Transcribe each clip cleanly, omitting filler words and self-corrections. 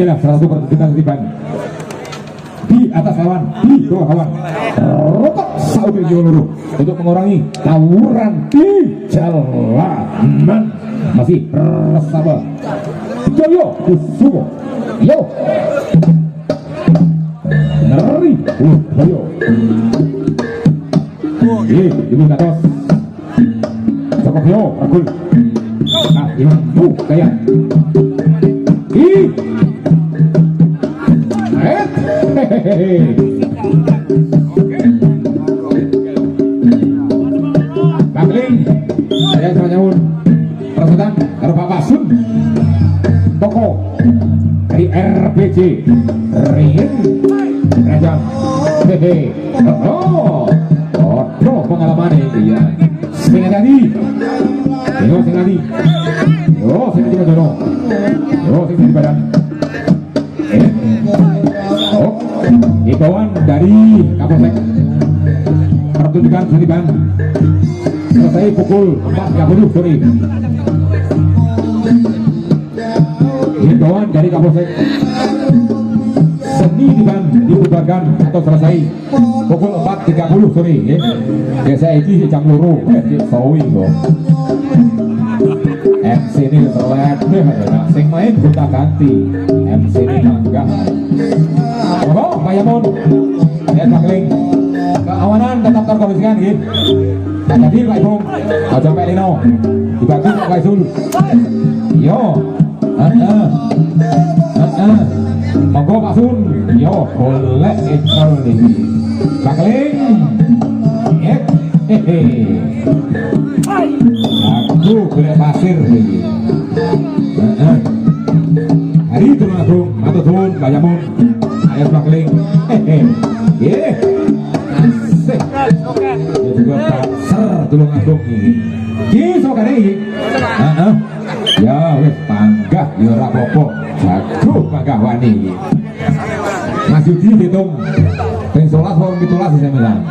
Inilah salah satu pertunjukan tiban di atas lawan, di bawah lawan. Rotok sauti Joloro untuk mengurangi tawuran di jalanan. Masih bersama Joyo Kusumo. Yo Nari Joyo. Ibu Gatos Sokokyo Agul. Nah, ibu kayak Bangling saya cuma nyawun perebutan karo Bapak Sun Toko dari RBJ Ringin Raja pengalaman ini ya sing tadi badan himbauan dari Kapolsek pertunjukan seniban selesai pukul 4.30 sore. Himbauan dari Kapolsek seni tiban dibubarkan atau selesai pukul 4.30 sore ya. Biasa ini jam loro sawi kok. MC ini selek sing main gonta ganti MC ini mangga. Oh, Pak Yamun ya Bangling keawanan tetap terkondisikan gitu. Jadi Pak Ibu aja sampai Lino dibagi Pak Kaisul yo monggo Pak Sun yo boleh ekor nih Bangling aku boleh pasir lagi hari itu langsung matur suwun Pak Yamun ayat Bangling asik ya juga pasir tulung agung ini kisok hari ya wis panggah ya ora apa-apa jago panggah wani Mas Yudi hitung ping 11 wong 17 saya bilang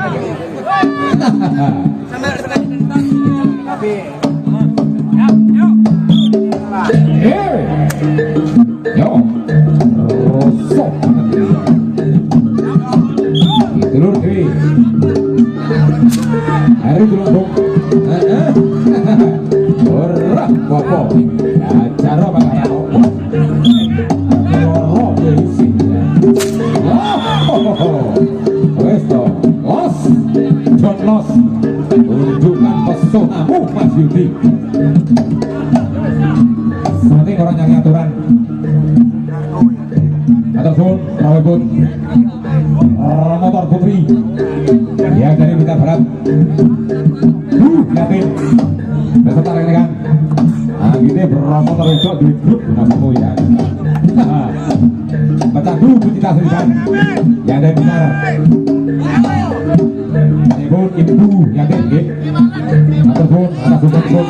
yo rosok telur dewi hari telur ora apa acara bakal apa ora berisi wes to los John Los tunjukkan pesonamu Mas Yudi. Seperti orang yang aturan ataupun rawebut motor putri yang dari Blitar Barat yakin beserta rekan gini bermotor itu di grup namamu ya pecandu Bucita Serikan yang dari Blitar ibu yakin ataupun atas support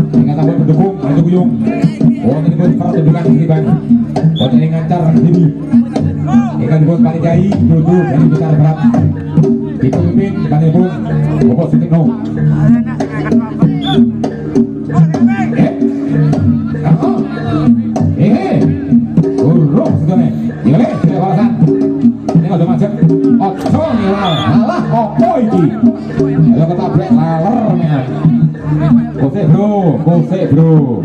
dengan tambah mendukung bantu kuyung orang ini pun pertunjukan seniban orang ini ngancar sini ikan pun paling jai duduk dari Blitar Barat dipimpin paling pun Bapak Sutikno buruk sebetulnya ini sudah balasan ini udah macet ojo nilai alah opo iki ayo ketabrak lalernya kose bro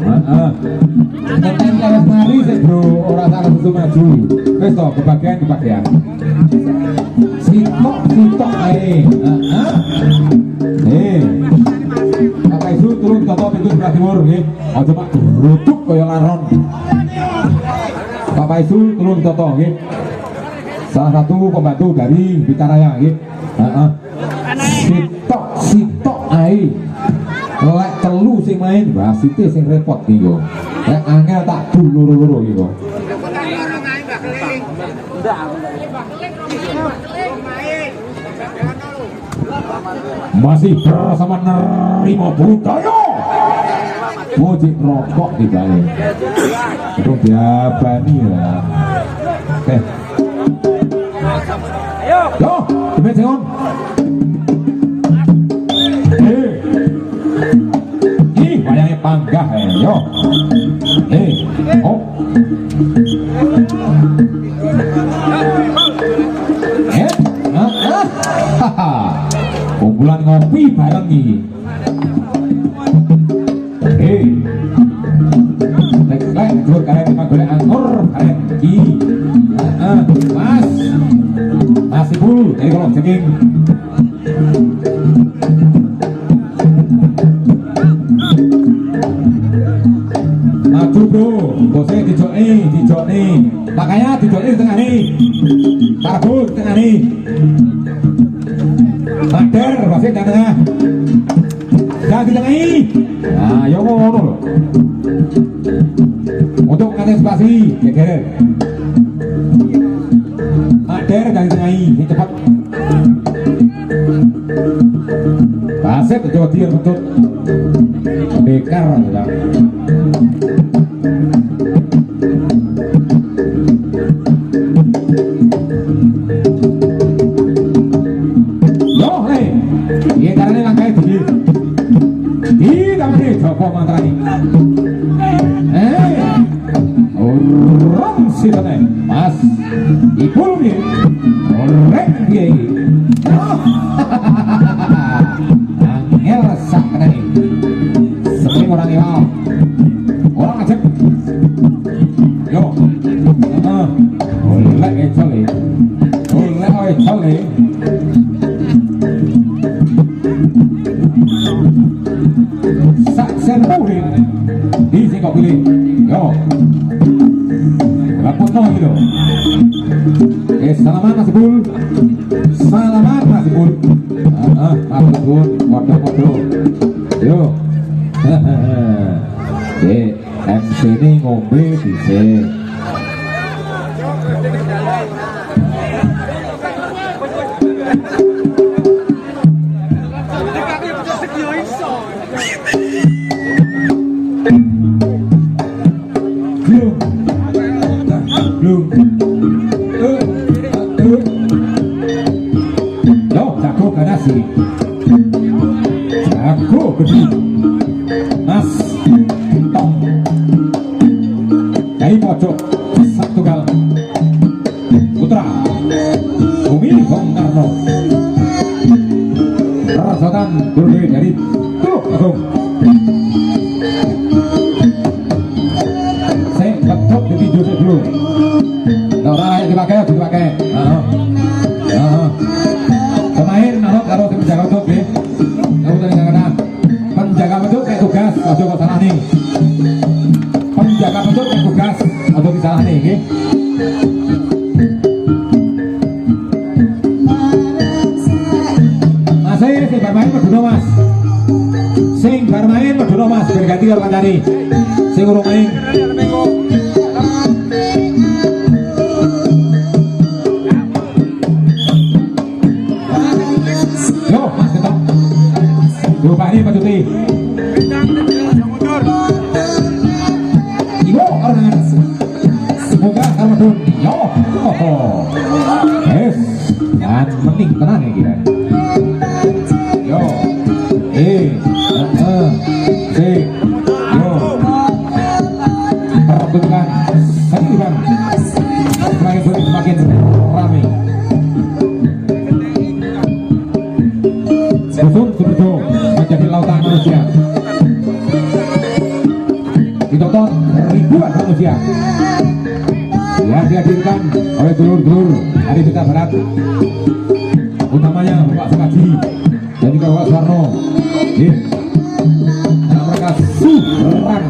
ngeteng harus mari sih bro orang salah susu maju wes toh kebagian sitok ae Bapak Isu turun toto pintu sebelah timur nggih aja mak geruduk kaya laron Bapak Isu turun toto nggih salah satu pembantu dari Bitaraya nggih sitok ae lek telu sing main wasite sing repot iki yo lek angel tak dul loro-loro iki kok masih bersama nerima budaya muji rokok di Bali itu diabani ya oke yo demi sengon ini wayangnya panggah ya yo oh Kumpulan ngopi bareng nih. Lek dur kalian cuma boleh angkur kalian ki. Mas masih full dari kolom jengking. Maju bro, bosnya dijok nih, makanya dijok di tengah nih, parabul di tengah nih, mader bosnya di tengah, jangan di tengah ini, nah yo ngono loh, untuk antisipasi, geger, mader jangan di tengah ini cepat, baset Jawa Timur betul, bekar ya. Joko mantrani orang sirene mas ibu nih orang dia angel sak nih sering orang iwal orang acak yo oleh ecole sembuhin di sini kau pilih yo rapot no gitu salaman masih bul apapun foto yo MC ini ngombe di sini aku gede mas tong dari pojok satu gal putra Bumi Bung Karno Rasotan Gurbe dari Teluk Agung saya betul di video dulu orang dipakai pemain narot karo tim jaga betul deh penjaga betul kayak tugas atau salah nih penjaga betul kayak tugas atau salah nih okay? Masih sing bermain Meduno mas sing bermain Meduno mas berganti kalau kancani sing urung main yo mas ketok lupa ini Pak Tuti ibu orang semoga Armadun yo yes dan penting tenang ya kira yo yo pertunjukan seniman semakin ramai Susun menjadi lautan manusia ditonton ribuan manusia yang dihadirkan oleh dulur-dulur dari Beta Barat utamanya Bapak Sekaji dan juga Bapak Soekarno dan mereka suran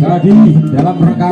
lagi dalam rangka